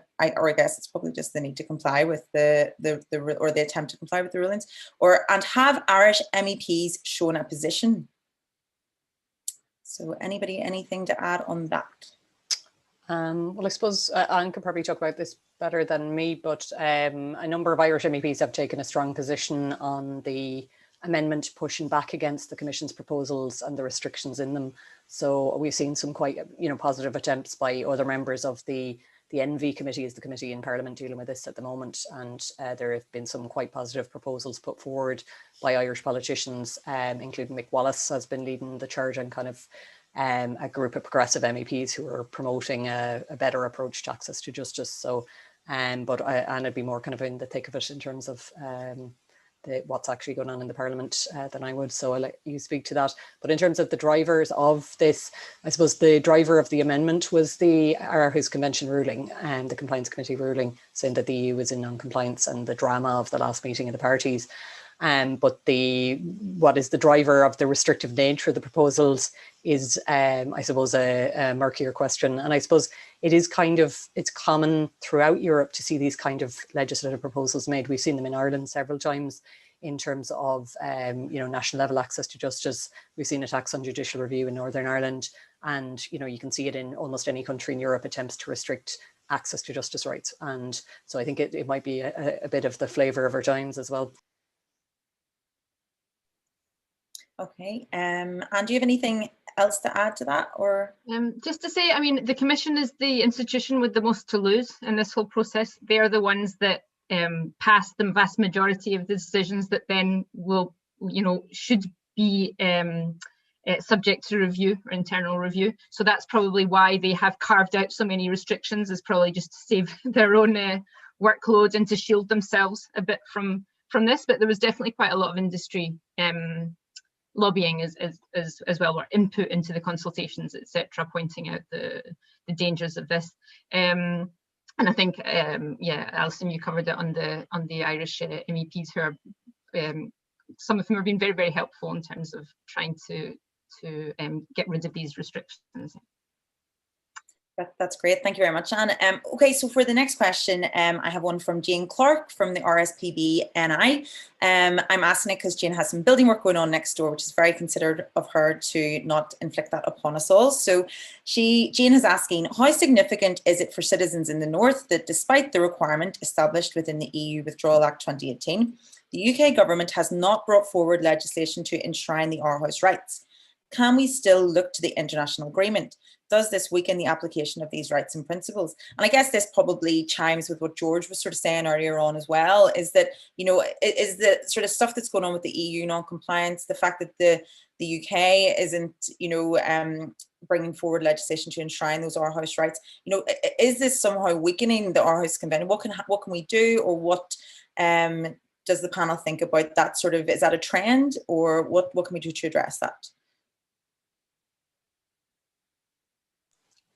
guess it's probably just the need to comply with the attempt to comply with the rulings. And have Irish MEPs shown a position? So anybody, anything to add on that? Well, I suppose Anne could probably talk about this better than me, but a number of Irish MEPs have taken a strong position on the amendment, pushing back against the Commission's proposals and the restrictions in them. So we've seen some quite, positive attempts by other members of the The Envy Committee is the committee in Parliament dealing with this at the moment, and there have been some quite positive proposals put forward by Irish politicians, including Mick Wallace has been leading the charge on kind of a group of progressive MEPs who are promoting a better approach to access to justice. So, and I'd be more kind of in the thick of it in terms of what's actually going on in the Parliament than I would. So I'll let you speak to that. But in terms of the drivers of this, I suppose the driver of the amendment was the Aarhus Convention ruling and the Compliance Committee ruling saying that the EU was in non-compliance and the drama of the last meeting of the parties. But what is the driver of the restrictive nature of the proposals is, I suppose, a murkier question. And I suppose it's common throughout Europe to see these kind of legislative proposals made. We've seen them in Ireland several times in terms of, national level access to justice. We've seen attacks on judicial review in Northern Ireland. And, you can see it in almost any country in Europe, attempts to restrict access to justice rights. And so I think it might be a bit of the flavour of our times as well. Okay, and do you have anything else to add to that, or? Just to say, I mean, the Commission is the institution with the most to lose in this whole process. They're the ones that pass the vast majority of the decisions that then will, should be subject to review or internal review. So that's probably why they have carved out so many restrictions, is probably just to save their own workload and to shield themselves a bit from this. But there was definitely quite a lot of industry lobbying as well, or input into the consultations, etc., pointing out the dangers of this. And I think, Alison, you covered it on the Irish MEPs who are, some of them have been very, very helpful in terms of trying to get rid of these restrictions. That's great. Thank you very much, Anne. Okay, so for the next question, I have one from Jane Clark from the RSPB NI. I'm asking it because Jane has some building work going on next door, which is very considerate of her to not inflict that upon us all. So Jane is asking, how significant is it for citizens in the North that despite the requirement established within the EU Withdrawal Act 2018, the UK government has not brought forward legislation to enshrine the Aarhus rights? Can we still look to the international agreement? Does this weaken the application of these rights and principles? And I guess this probably chimes with what George was sort of saying earlier on as well, is that, is the sort of stuff that's going on with the EU non-compliance, the fact that the UK isn't, bringing forward legislation to enshrine those Aarhus rights, is this somehow weakening the Aarhus Convention? What can we do, or what does the panel think about that sort of, is that a trend, or what can we do to address that?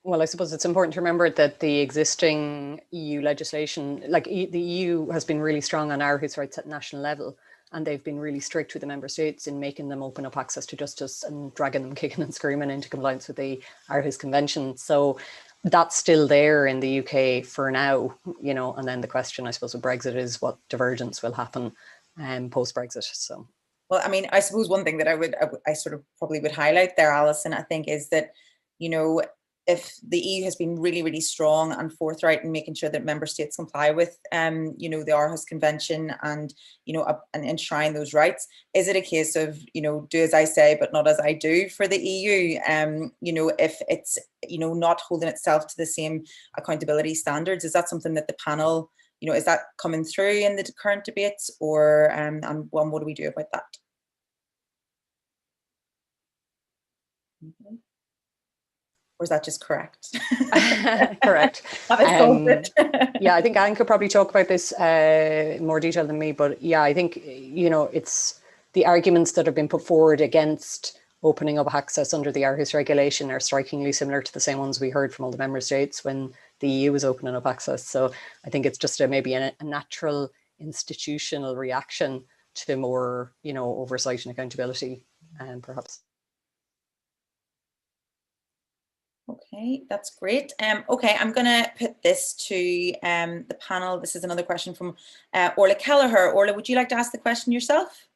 Well, I suppose it's important to remember that the existing EU legislation, like the EU has been really strong on Aarhus rights at national level, and they've been really strict with the member states in making them open up access to justice and dragging them kicking and screaming into compliance with the Aarhus Convention. So that's still there in the UK for now, and then the question, I suppose, with Brexit is what divergence will happen post-Brexit. So, well, I mean, I suppose one thing that I sort of probably would highlight there, Alison, I think, is that, if the EU has been really, really strong and forthright in making sure that member states comply with, the Aarhus Convention and, and enshrine those rights, is it a case of, do as I say, but not as I do for the EU? If it's, not holding itself to the same accountability standards, is that something that the panel, is that coming through in the current debates, or, and what do we do about that? Or is that just correct? Correct. Yeah, I think Anne could probably talk about this in more detail than me, but yeah, I think, it's the arguments that have been put forward against opening up access under the Aarhus regulation are strikingly similar to the same ones we heard from all the member states when the EU was opening up access. So I think it's just maybe a natural institutional reaction to more, oversight and accountability, perhaps. Okay, that's great. Okay, I'm going to put this to the panel. This is another question from Orla Kelleher. Orla, would you like to ask the question yourself?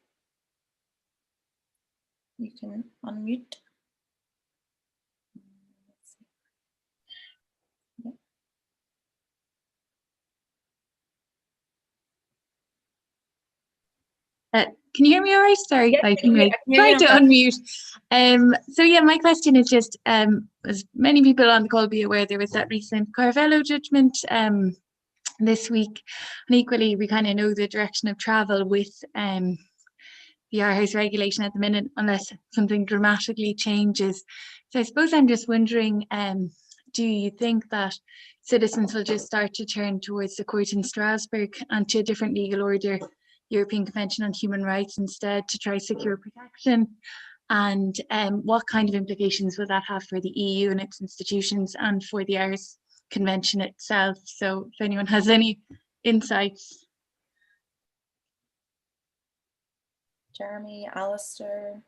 You can unmute. Can you hear me all right? Sorry, Yes, I yeah, tried to unmute. So yeah, my question is just, as many people on the call be aware, there was that recent Carvello judgment this week, and equally we kind of know the direction of travel with the Aarhus regulation at the minute, unless something dramatically changes. So I suppose I'm just wondering, do you think that citizens will just start to turn towards the court in Strasbourg and to a different legal order, European Convention on Human Rights, instead to try secure protection? And what kind of implications will that have for the EU and its institutions and for the Aarhus Convention itself? So if anyone has any insights. Jeremy, Alistair,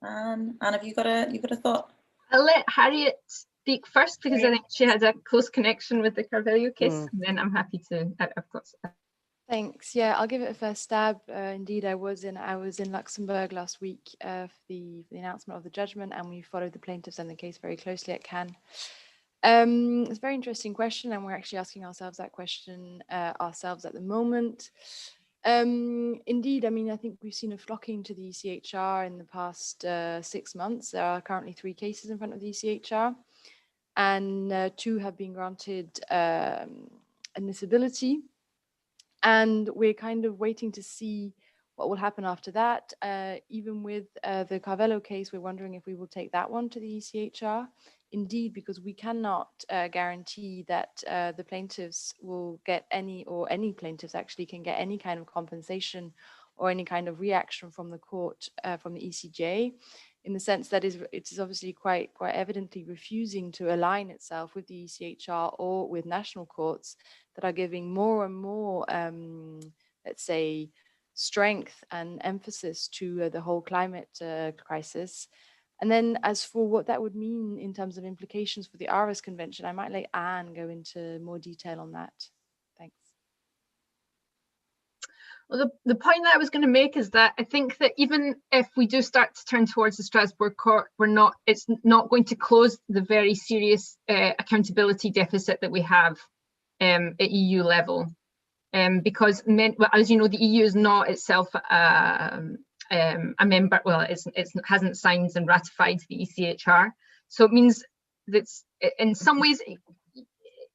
Anne, have you got a thought? I'll let Harriet speak first because I think she has a close connection with the Carvello case, and then I'm happy to. I've got. Thanks. Yeah, I'll give it a first stab. Indeed, I was in Luxembourg last week for the announcement of the judgment, and we followed the plaintiffs and the case very closely at Cannes. It's a very interesting question, and we're actually asking ourselves that question ourselves at the moment. Indeed, I mean, I think we've seen a flocking to the ECHR in the past 6 months. There are currently 3 cases in front of the ECHR, and 2 have been granted admissibility. And we're kind of waiting to see what will happen after that. Even with the Carvello case, we're wondering if we will take that one to the ECHR. Indeed, because we cannot guarantee that the plaintiffs will get any, or any plaintiffs actually can get any kind of compensation or any kind of reaction from the court, from the ECJ, in the sense that it is obviously quite evidently refusing to align itself with the ECHR or with national courts that are giving more and more, let's say, strength and emphasis to the whole climate crisis. And then as for what that would mean in terms of implications for the Aarhus Convention, I might let Anne go into more detail on that. Thanks. Well, the point that I was going to make is that I think that even if we do start to turn towards the Strasbourg court, it's not going to close the very serious accountability deficit that we have at EU level. Because, as you know, the EU is not itself a member, well, it hasn't signed and ratified the ECHR. So it means that in some ways,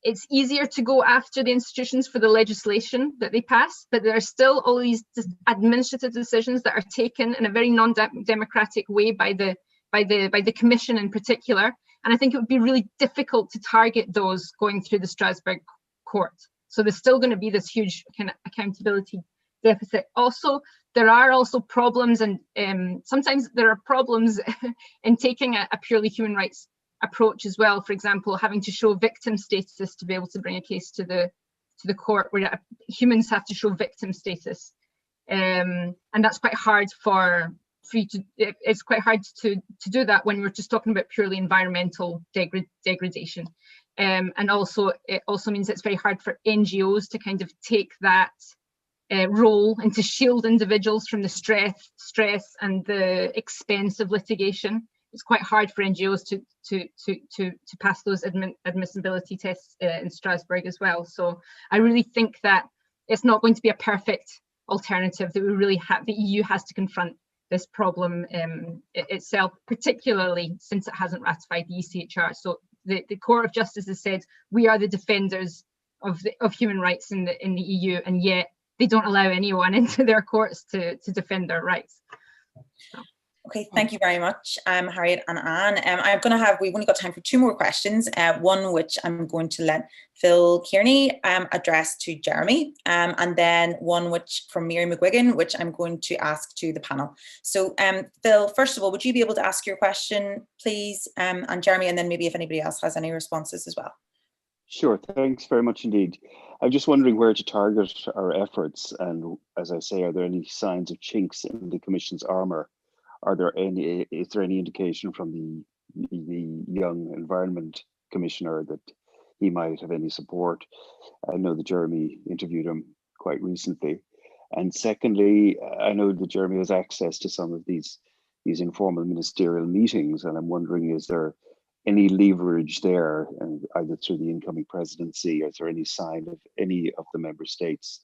it's easier to go after the institutions for the legislation that they pass, but there are still all these administrative decisions that are taken in a very non-democratic way by the Commission in particular. And I think it would be really difficult to target those going through the Strasbourg court. So there's still going to be this huge kind of accountability deficit. Also, there are also problems, and sometimes there are problems in taking a purely human rights approach as well. For example, having to show victim status to be able to bring a case to the court, where humans have to show victim status, and that's quite hard it's quite hard to do that when we're just talking about purely environmental degradation. And also, it also means it's very hard for NGOs to kind of take that role and to shield individuals from the stress and the expense of litigation. It's quite hard for NGOs to pass those admissibility tests in Strasbourg as well. So I really think that it's not going to be a perfect alternative, that we really have, the EU has to confront this problem itself, particularly since it hasn't ratified the ECHR. So the Court of Justice has said we are the defenders of human rights in the EU, and yet they don't allow anyone into their courts to defend their rights. So. Okay, thank you very much, Harriet and Anne. We've only got time for 2 more questions, one which I'm going to let Phil Kearney address to Jeremy, and then one which from Mary McGuigan, which I'm going to ask to the panel. So Phil, first of all, would you be able to ask your question, please, and Jeremy, and then maybe if anybody else has any responses as well. Sure, thanks very much indeed. I'm just wondering where to target our efforts, and as I say, are there any signs of chinks in the Commission's armour? Is there any indication from the young Environment Commissioner that he might have any support? I know that Jeremy interviewed him quite recently. And secondly, I know that Jeremy has access to some of these informal ministerial meetings, and I'm wondering, is there any leverage there, and either through the incoming presidency, or is there any sign of any of the member states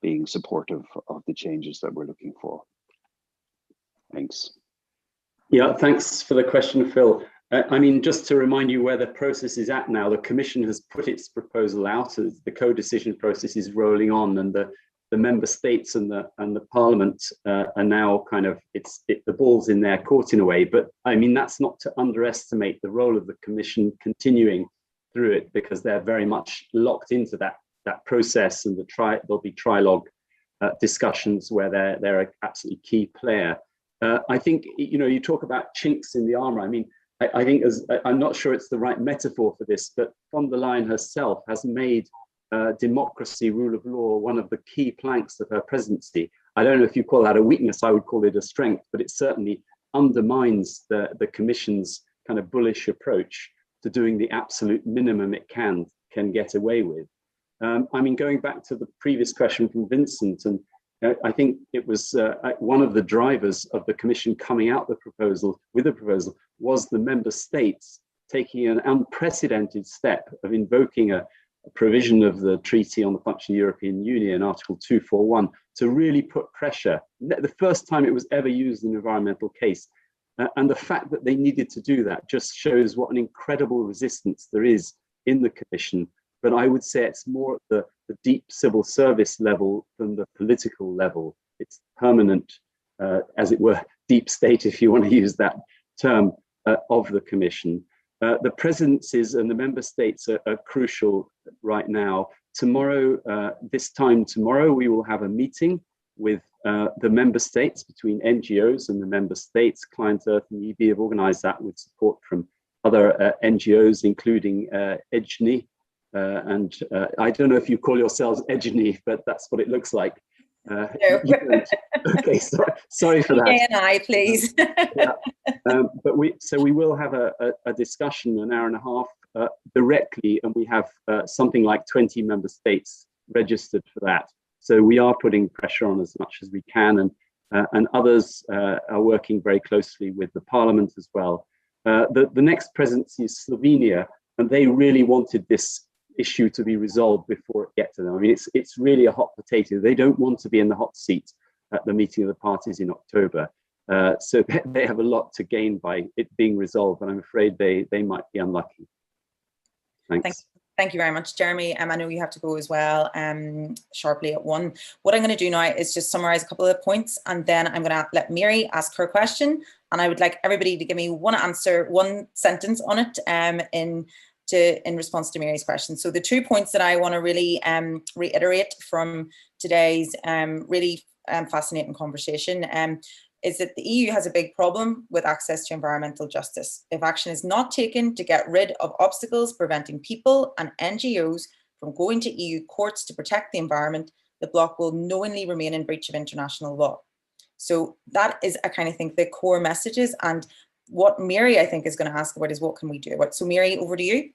being supportive of the changes that we're looking for. Thanks. Yeah, thanks for the question, Phil. I mean, just to remind you where the process is at now, the Commission has put its proposal out, the co-decision process is rolling on, and the member states and the Parliament are now kind of, the ball's in their court in a way. But I mean, that's not to underestimate the role of the Commission continuing through it, because they're very much locked into that process, and there'll be trilogue discussions where they're an absolutely key player. I think, you know, you talk about chinks in the armor. I mean, I think, I'm not sure it's the right metaphor for this, but von der Leyen herself has made democracy, rule of law, one of the key planks of her presidency. I don't know if you call that a weakness, I would call it a strength, but it certainly undermines the Commission's kind of bullish approach to doing the absolute minimum it can get away with. I mean, going back to the previous question from Vincent, and I think it was one of the drivers of the Commission coming out with the proposal was the member states taking an unprecedented step of invoking a provision of the Treaty on the Functioning of the European Union, Article 241, to really put pressure. The first time it was ever used in an environmental case. And the fact that they needed to do that just shows what an incredible resistance there is in the Commission. But I would say it's more at the deep civil service level than the political level. It's permanent, as it were, deep state, if you want to use that term, of the Commission. The presidencies and the member states are crucial right now. Tomorrow, this time tomorrow, we will have a meeting with the member states, between NGOs and the member states. Client Earth and EB have organized that with support from other NGOs, including EDGNI. And I don't know if you call yourselves EDGNI, but that's what it looks like. No. Okay, sorry for that. EDGNI, please. Yeah. But we will have a discussion, an hour and a half, directly, and we have something like 20 member states registered for that. So we are putting pressure on as much as we can, and others are working very closely with the Parliament as well. The next presidency is Slovenia, and they really wanted this issue to be resolved before it gets to them. I mean, it's really a hot potato. They don't want to be in the hot seat at the meeting of the parties in October. So they have a lot to gain by it being resolved, and I'm afraid they might be unlucky. Thanks. Thank you very much, Jeremy. I know you have to go as well, sharply at 1. What I'm going to do now is just summarize a couple of points, and then I'm going to let Mary ask her question. And I would like everybody to give me one answer, one sentence on it, in response to Mary's question. So the 2 points that I want to really reiterate from today's really fascinating conversation is that the EU has a big problem with access to environmental justice. If action is not taken to get rid of obstacles preventing people and NGOs from going to EU courts to protect the environment, the bloc will knowingly remain in breach of international law. So that is, I kind of think, the core messages. And what Mary, I think, is going to ask about is what can we do about it? So Mary, over to you.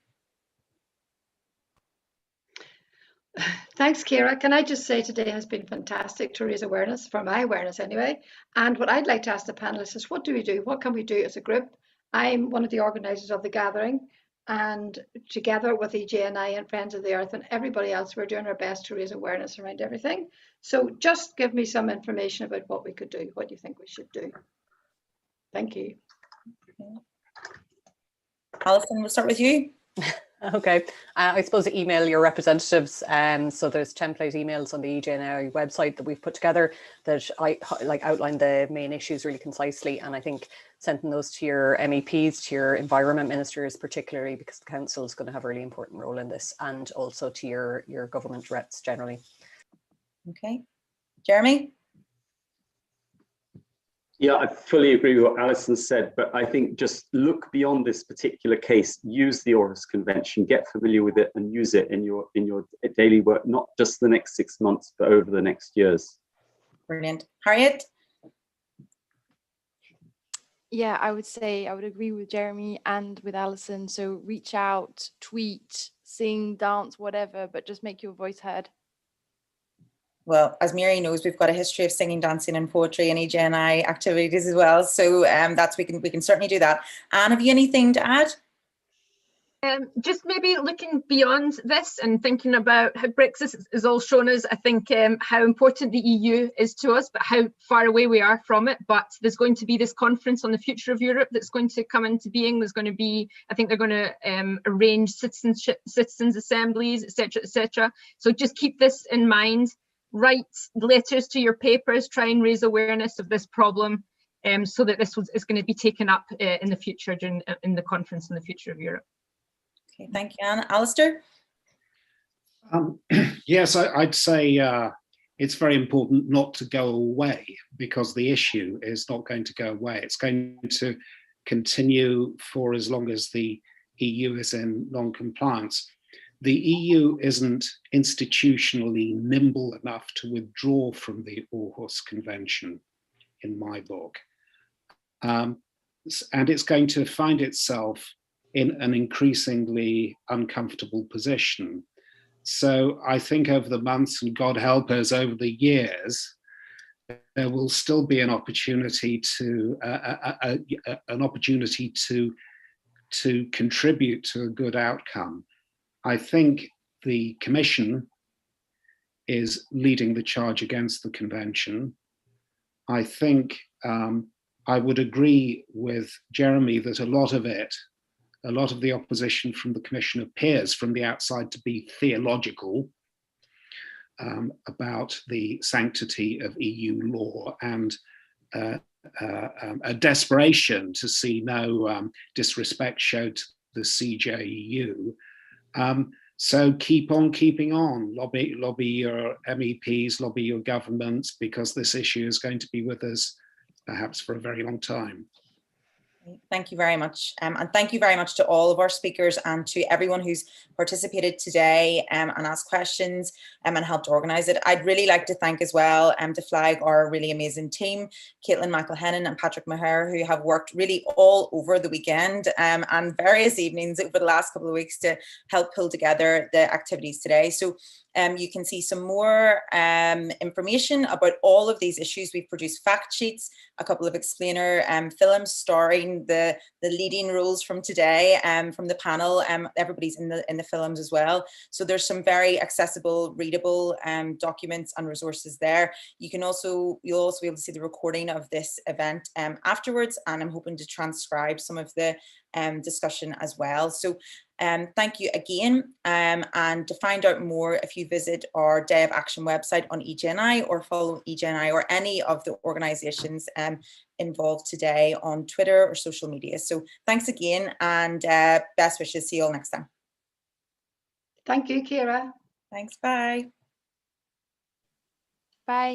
Thanks, Ciara. Can I just say today has been fantastic to raise awareness, for my awareness anyway. And what I'd like to ask the panelists is, what do we do? What can we do as a group? I'm one of the organisers of the gathering, and together with EJNI and Friends of the Earth and everybody else, we're doing our best to raise awareness around everything. So just give me some information about what we could do, what you think we should do. Thank you. Alison, we'll start with you. Okay, I suppose email your representatives. So there's template emails on the EJNI website that we've put together that outline the main issues really concisely. And I think sending those to your MEPs, to your environment ministers, particularly because the council is going to have a really important role in this, and also to your government reps generally. Okay, Jeremy? Yeah, I fully agree with what Alison said, but I think just look beyond this particular case, use the Aarhus Convention, get familiar with it and use it in your daily work, not just the next 6 months, but over the next years. Brilliant. Harriet? Yeah, I would say I would agree with Jeremy and with Alison. So reach out, tweet, sing, dance, whatever, but just make your voice heard. Well, as Mary knows, we've got a history of singing, dancing and poetry and EJNI activities as well. So we can certainly do that. Anne, have you anything to add? Just maybe looking beyond this and thinking about how Brexit has all shown us, I think, how important the EU is to us, but how far away we are from it. But there's going to be this conference on the future of Europe that's going to come into being. There's going to be, I think they're going to arrange citizens assemblies, etc., etc. So just keep this in mind. Write letters to your papers, try and raise awareness of this problem, so that this is going to be taken up in the future in the conference on the future of Europe. Okay, thank you, Anne. Alistair? Yes, I'd say it's very important not to go away, because the issue is not going to go away. It's going to continue for as long as the EU is in non-compliance. The EU isn't institutionally nimble enough to withdraw from the Aarhus Convention, in my book. And it's going to find itself in an increasingly uncomfortable position. So I think over the months, and God help us, over the years, there will still be an opportunity to contribute to a good outcome. I think the Commission is leading the charge against the convention. I think I would agree with Jeremy that a lot of the opposition from the Commission appears from the outside to be theological about the sanctity of EU law, and a desperation to see no disrespect showed to the CJEU. So keep on keeping on, lobby your MEPs, lobby your governments, because this issue is going to be with us perhaps for a very long time. Thank you very much. And thank you very much to all of our speakers and to everyone who's participated today and asked questions and helped organise it. I'd really like to thank as well to flag our really amazing team, Caitlin McElhennon and Patrick Maher, who have worked really all over the weekend and various evenings over the last couple of weeks to help pull together the activities today. So you can see some more information about all of these issues. We've produced fact sheets, a couple of explainer films starring the leading roles from today from the panel. Everybody's in the films as well. So there's some very accessible, readable documents and resources there. You'll also be able to see the recording of this event afterwards, and I'm hoping to transcribe some of the discussion as well. So thank you again, and to find out more, if you visit our Day of Action website on eGNI, or follow eGNI or any of the organisations involved today on Twitter or social media. So thanks again, and best wishes. See you all next time. Thank you, Ciara. Thanks, bye. Bye.